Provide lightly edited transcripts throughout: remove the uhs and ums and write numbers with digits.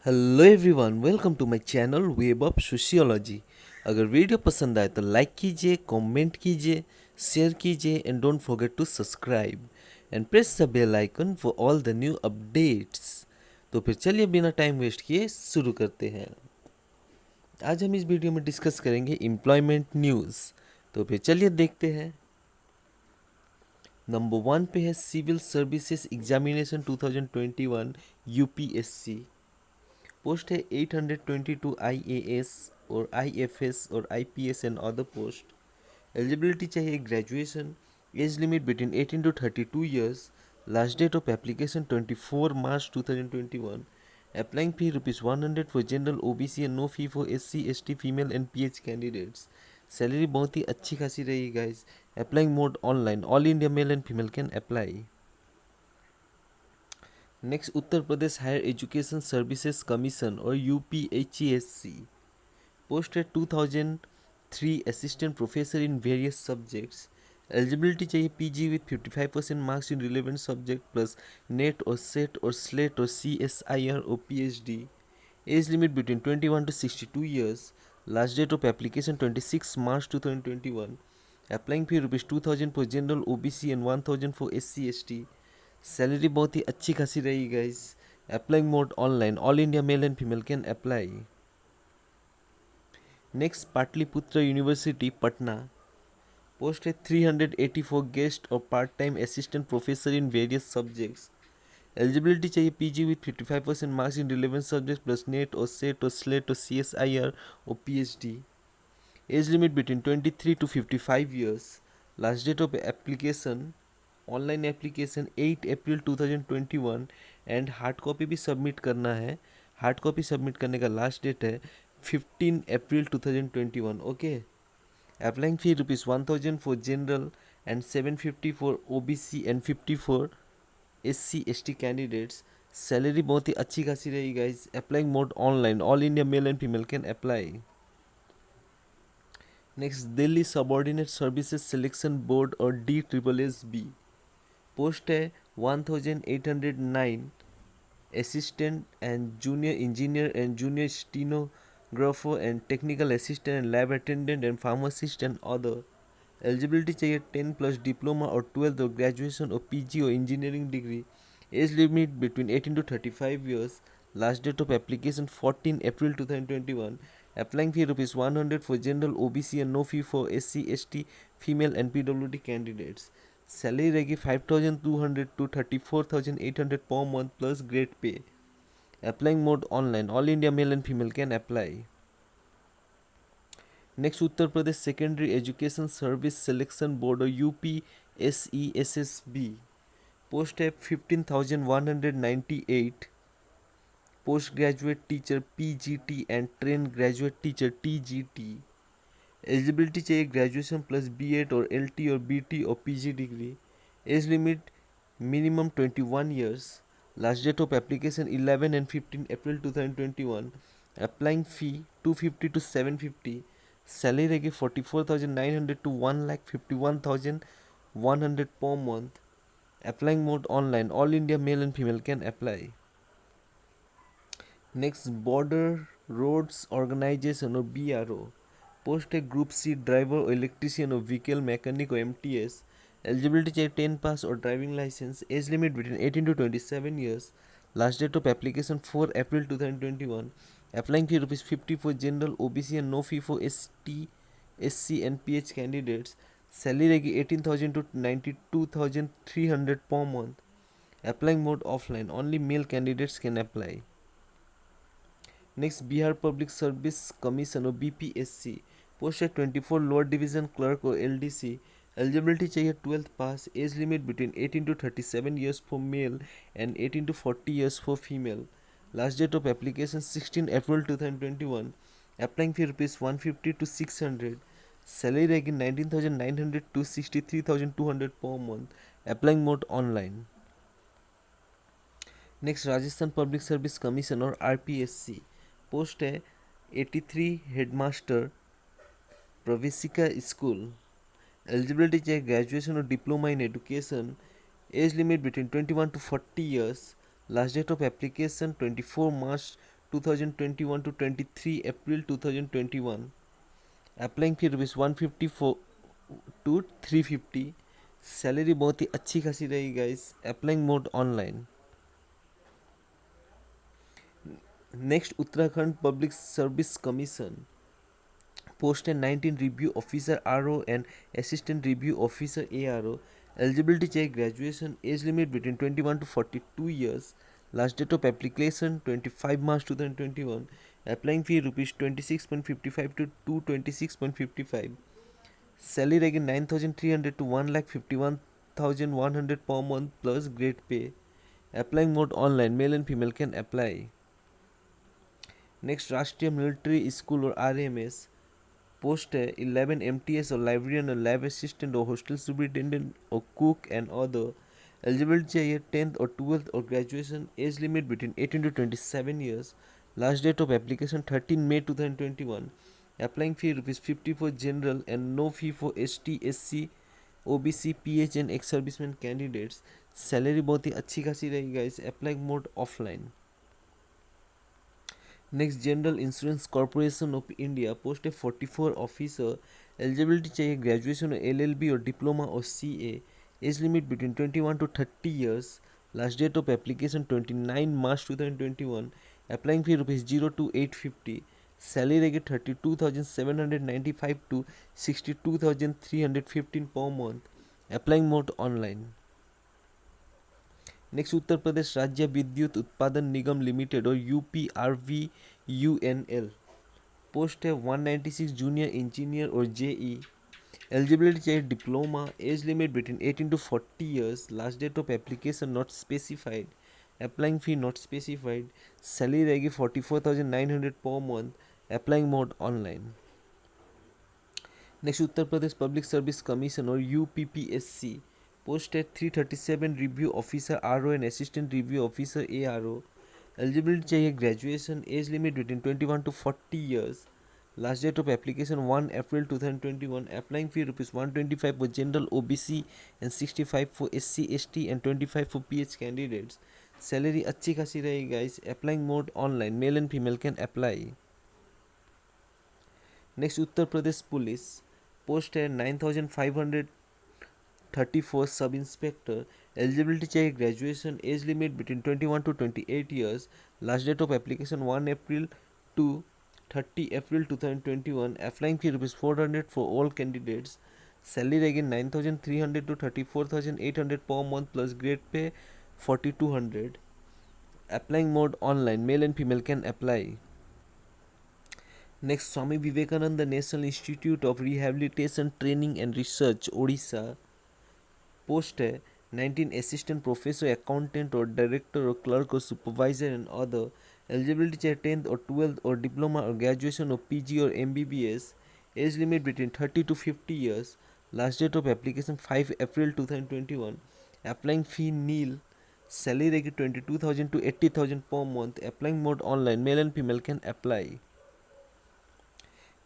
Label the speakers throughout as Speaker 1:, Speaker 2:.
Speaker 1: Hello everyone, welcome to my channel web of sociology. अगर video पसंद आए तो लाइक कीजिए, कमेंट कीजिए, शेयर कीजिए and don't forget to subscribe and press the bell icon for all the new updates. तो फिर चलिए बिना टाइम वेस्ट किए शुरू करते हैं। आज हम इस वीडियो में डिस्कस करेंगे एम्प्लॉयमेंट न्यूज़। तो फिर चलिए देखते हैं। नंबर 1 पे है civil services examination 2021 UPSC. Post है 822 IAS और IFS और IPS and other post. Eligibility चाहिए graduation. Age limit between 18 to 32 years. Last date of application 24 March 2021। Applying fee ₹100 for general OBC and no fee for SC ST female and PH candidates. Salary बहुत ही अच्छी खासी रहेगी guys. Applying mode online, all India male and female can apply. Next, Uttar Pradesh higher education services commission और UPHESC। Post है 2003 assistant professor in various subjects. Eligibility चाहिए PG with 55% marks in relevant subject plus NET और SET और SLET और CSIR और PhD। Age limit between 21 to 62 years. Last date of application 26 March 2021। Applying fee ₹2000 for general OBC and 1000 for SC ST। Salary बहुत ही अच्छी खासी रहेगी guys. Applying mode online, all India male and female can apply. Next, Pataliputra university Patna. Post है 384 guest और part time assistant professor in various subjects. Eligibility चाहिए PG with 55% marks in relevant subject plus NET और SET और SLET और CSIR और PhD। Age limit between 23 to 55 years. Last date of application, online application 8 April 2021 and hard copy भी submit करना है। Hard copy submit करने का last date है 15 April 2021। Okay. Applying fee ₹1000 for general and 750 for OBC and 50 for SC ST candidates. Salary बहुत ही अच्छी खासी रहेगी guys. Applying mode online, all India male and female can apply. Next, Delhi subordinate services selection board और DSSB। Post है 1809 assistant and junior engineer and junior stenographer and technical assistant and lab attendant and pharmacist and other। Eligibility चाहिए 10 plus diploma और 12th और graduation और PG और engineering degree. Age limit between 18 to 35 years. Last date of application 14 April 2021। Applying fee ₹100 for general OBC and no fee for SC ST female and PWD candidates. Salary रहेगी 5200 to 34,800 per month plus grade pay. Applying mode online, all India male and female can apply. Next, Uttar Pradesh secondary education service selection board और UPSESSB। Post है 15,198 post graduate teacher PGT and train graduate teacher TGT। Eligibility चाहिए graduation plus B.Ed और LT और BT और PG डिग्री। Age limit minimum 21 years. Last date of application 11 and 15 April 2021। Applying fee 250 to 750। Salary रहेगी 44,900 to 1,51,100 per month. Applying mode online, all India male and female can apply. Next, border roads organisation और BRO। Post है group C driver और electrician और vehicle mechanic और MTS। Eligibility चाहिए 10 pass और driving licence. Age limit between 18 to 27 years. Last date of application 4 April 2021। Applying fee ₹50 for general OBC and no fee for ST SC and PH candidates. Salary रहेगी 18,000 to 92,300 per month. Applying mode offline, only male candidates can apply. Next, Bihar public service commission और BPSC। Post है 24 lower division clerk और LDC। Eligibility चाहिए 12th pass. Age limit between 18 to 37 years for male and 18 to 40 years for female. Last date of application 16 April 2021। Applying fee ₹150 to 600। Salary रहेगी 19,900 to 63,200 per month. Applying mode online. Next, Rajasthan public service commission और RPSC। Post है 83 headmaster प्रवेशिका school. Eligibility चाहिए graduation और diploma in education. Age limit between 21 to 40 years. Last date of application 24 March 2021 to 23 April 2021. Applying fee rupees 154 to 350. Salary बहुत ही अच्छी खासी रहेगी guys. Applying mode online. Next Uttarakhand public service commission. Post and 19 review officer RO and assistant review officer ARO. Eligibility check graduation. Age limit between 21 to 42 years. Last date of application 25 March 2021. Applying fee rupees 26.55 to 226.55. Salary again 9,300 to 1,51,100 per month plus grade pay. Applying mode online. Male and female can apply. Next, Rashtriya Military School or RMS. Post 11 MTS or librarian or lab assistant or hostel superintendent or cook and other. Eligibility चाहिए 10th or 12th or graduation. Age limit between 18 to 27 years. Last date of application 13 May 2021. Applying fee rupees 50 for general and no fee for ST, SC, OBC, PH and ex-servicemen candidates. Salary बहुत ही अच्छी खासी रहेगी guys. Applying mode offline. Next general insurance corporation of India. Post है 44 officer. Eligibility चाहिए graduation और LLB और diploma और CA. Age limit between 21 to 30 years. Last date of application 29 March 2021. Applying fee rupees 0 to 850. Salary रहेगी 32,795 to 62,315 पर month. Applying mode online. Next Uttar Pradesh Rajya Vidyut Utpadan Nigam limited और UPRVUNL. Post है 196 junior engineer और JE. Eligibility चाहिए diploma. Age limit between 18 to 40 years. Last date of application not specified. Applying fee not specified. Salary रहेगी 44,900 per month. Applying mode online. Next Uttar Pradesh public service commission और UPPSC. Post है 337 review officer RO and assistant review officer ARO. Eligibility चाहिए graduation. Age limit between 21 to 40 years. Last date of application 1 April 2021. Applying fee rupees 125 for general OBC and 65 for SC ST and 25 for PH candidates. Salary अच्छी खासी रहेगी guys. Applying mode online. Male and female can apply. Next Uttar Pradesh police. Post है 9,534 sub inspector. Eligibility चाहिए graduation. Age limit between 21 to 28 years. Last date of application 1 April to 30 April 2021. Applying fee rupees 400 for all candidates. Salary रहेगी 9,300 to 34,800 per month plus grade pay 4,200. Applying mode online. Male and female can apply. Next Swami Vivekananda national institute of rehabilitation training and research Odisha. Post है 19 assistant professor accountant और director और clerk और supervisor and other. Eligibility चाहिए 10th और 12th और diploma और graduation और PG और MBBS. Age limit between 30 to 50 years. Last date of application 5 April 2021. Applying fee nil. Salary रहेगी 22,000 to 80,000 per month. Applying mode online. Male and female can apply.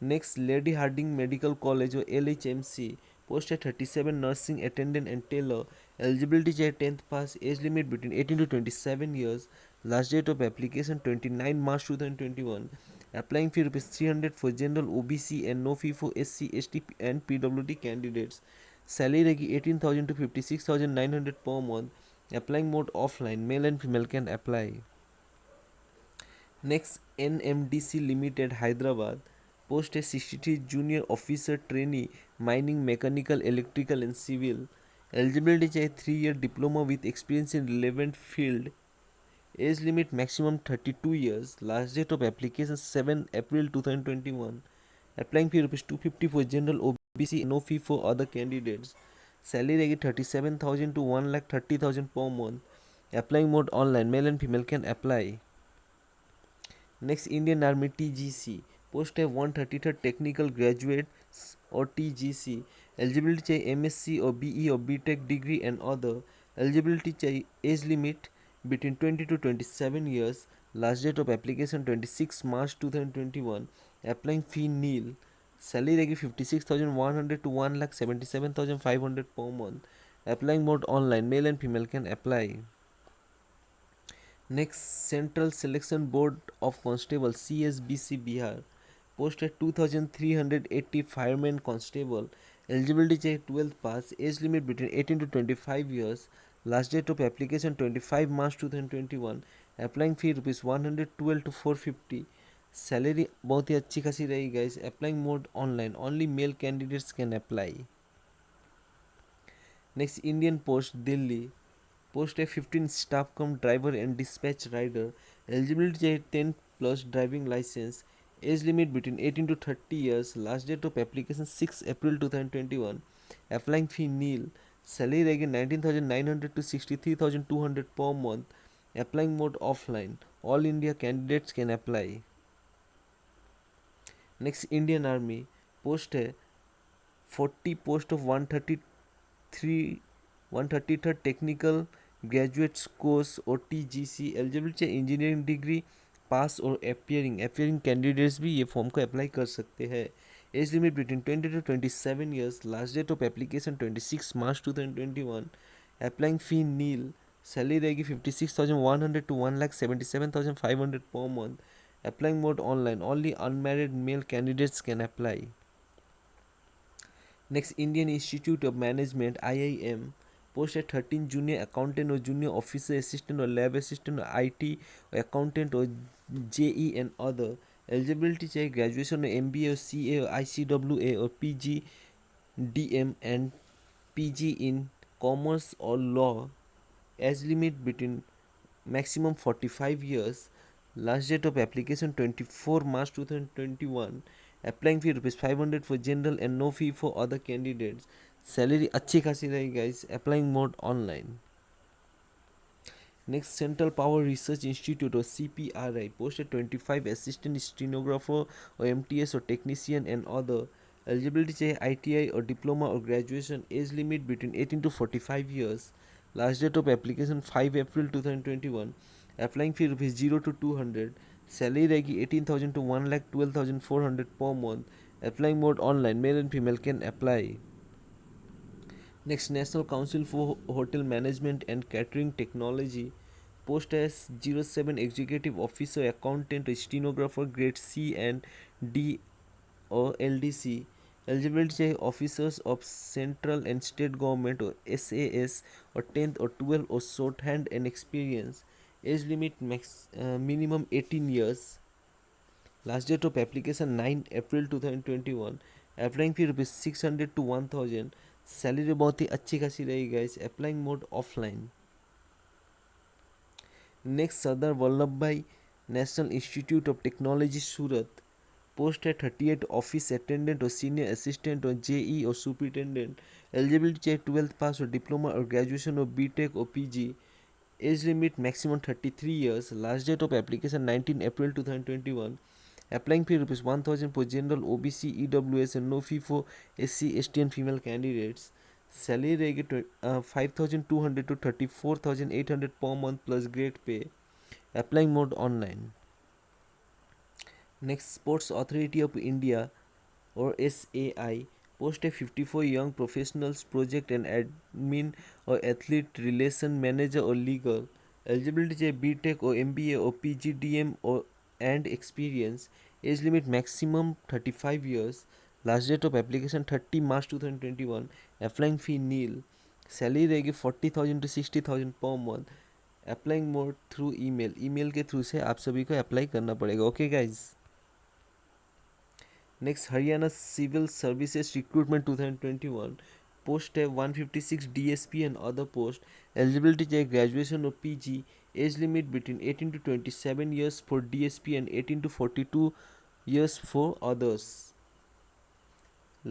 Speaker 1: Next lady Hardinge medical college और LHMC. Post है 37 nursing attendant and tailor. Eligibility चाहिए 10th pass. Age limit between 18 to 27 years. Last date of application 29 March 2021. Applying fee rupees 300 for general OBC and no fee for SC ST and PWD candidates. Salary रहेगी 18,000 to 56,900 per month. Applying mode offline. Male and female can apply. Next NMDC limited Hyderabad. Post है 63 junior officer trainee mining mechanical electrical and civil. Eligibility चाहिए 3 year diploma with experience in relevant field. Age limit maximum 32 years. Last date of application 7 April 2021. Applying fee rupees 250 for general OBC. No fee for other candidates. Salary रहेगी 37,000 to 1,30,000 per month. Applying mode online. Male and female can apply. Next Indian army TGC. Post है 133 technical graduate और TGC. एलिजिबिलिटी चाहिए MSc और BE और BTech degree and other. Eligibility चाहिए age limit between 20 to 27 years. Last date of application 26 March 2021. Applying fee nil. Salary रहेगी 56,100 to 1,77,500 per month. Applying mode online. Male and female can apply. Next, Central Selection Board of Constable CSBC Bihar posted 2380 firemen constable. Eligibility check 12th pass. Age limit between 18 to 25 years. Last date of application 25 March 2021. Applying fee rupees 112 to 450. Salary बहुत ही अच्छी खासी रहेगी guys. Applying mode online. Only male candidates can apply. Next, Indian Post Delhi post a 15 staff cum driver and dispatch rider. Eligibility 10 plus driving license. Age limit between 18 to 30 years. Last date of application 6 April 2021. Applying fee nil. Salary range 19,900 to 63,200 per month. Applying mode offline. All India candidates can apply. Next, Indian Army post है 40 post of 133 133rd technical graduate course or TGC. Eligibility engineering degree pass और appearing candidates भी ये form को apply कर सकते हैं. Age limit between 20 to 27 years. Last date of application 26 March 2021. Applying fee nil. Salary रहेगी 56,100 to 1,77,500 per month. Applying mode online. Only unmarried male candidates can apply. Next, Indian Institute of Management IIM post at 13 junior accountant or junior officer assistant or lab assistant or IT or accountant or JE and other. Eligibility check graduation or MBA or CA or ICWA or PG DM and PG in commerce or law. Age limit between maximum 45 years. Last date of application 24 March 2021. Applying fee rupees 500 for general and no fee for other candidates. Salary अच्छी खासी रहेगी guys. Applying mode online. Next, Central Power Research Institute or CPRI posted 25 assistant stenographer or MTS or technician and other. Eligibility चाहिए ITI or diploma or graduation. Age limit between 18 to 45 years. Last date of application 5 April 2021. Applying fee rupees 0 to 200. Salary रहेगी 18,000 to 1,12,400 per month. Applying mode online. Male and female can apply. Next, National Council for Hotel Management and Catering Technology post as 07 Executive Officer, Accountant, Stenographer, Grade C and D or LDC. Eligibility officers of central and state government or SAS or 10th or 12th or shorthand and experience. Age limit minimum 18 years. Last date of application 9 April 2021. Applying fee rupees 600 to 1000. Salary बहुत ही अच्छी खासी रहेगी guys. Applying mode offline. Next, Sardar Vallabh bhai national institute of technology Surat post है 38 office attendant और senior assistant और JE और superintendent. Eligibility चाहिए 12th पास और डिप्लोमा और ग्रेजुएशन और बीटेक और PG. Age limit maximum 33 years. Last date of application 19 April 2021. Applying fee rupees 1,000 for general OBC EWS and no fee for SC ST and female candidates. Salary रहेगी 5,200 to 34,800 per month plus grade pay. Applying mode online. Next, Sports Authority of India or SAI post a 54 young professionals project and admin or athlete relation manager or legal. Eligibility चाहिए BTech or MBA or PGDM or and experience. Age limit maximum 35 years. Last date of application 30 March 2021. Applying fee nil. Salary रहेगी 40,000 to 60,000 per month. Applying more through email. email के through से आप सभी को apply करना पड़ेगा. Okay guys. Next, Haryana civil services recruitment 2021 post है 156 DSP and other post. Eligibility चाहिए ग्रेजुएशन और PG. Age limit between 18 to 27 years for DSP and 18 to 42 years for others.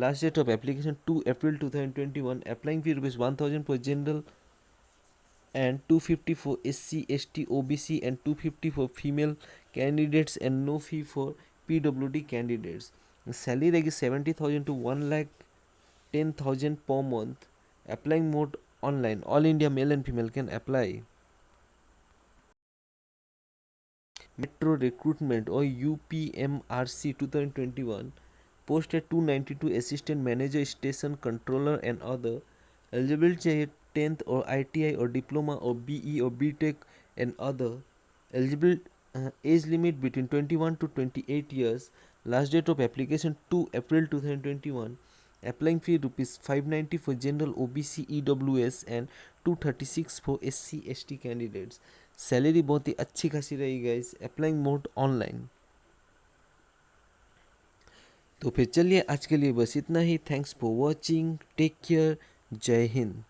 Speaker 1: Last date of application 2 April 2021. Applying fee rupees 1,000 for general and 250 for SC, ST, OBC and 250 for female candidates and no fee for PWD candidates. Salary रहेगी 70,000 to 1,10,000 per month. Applying mode online. All India male and female can apply. Metro Recruitment or UPMRC 2021 posted 292 assistant manager, station controller and other. Eligibility चाहिए 10th or ITI or diploma or BE or BTech and other. Eligible age limit between 21 to 28 years. Last date of application 2 April 2021. Applying fee rupees 590 for general OBC EWS and 236 for SC ST candidates. Salary बहुत ही अच्छी खासी रहेगी guys. Applying mode online. तो फिर चलिए आज के लिए बस इतना ही. Thanks for watching. Take care. जय हिंद.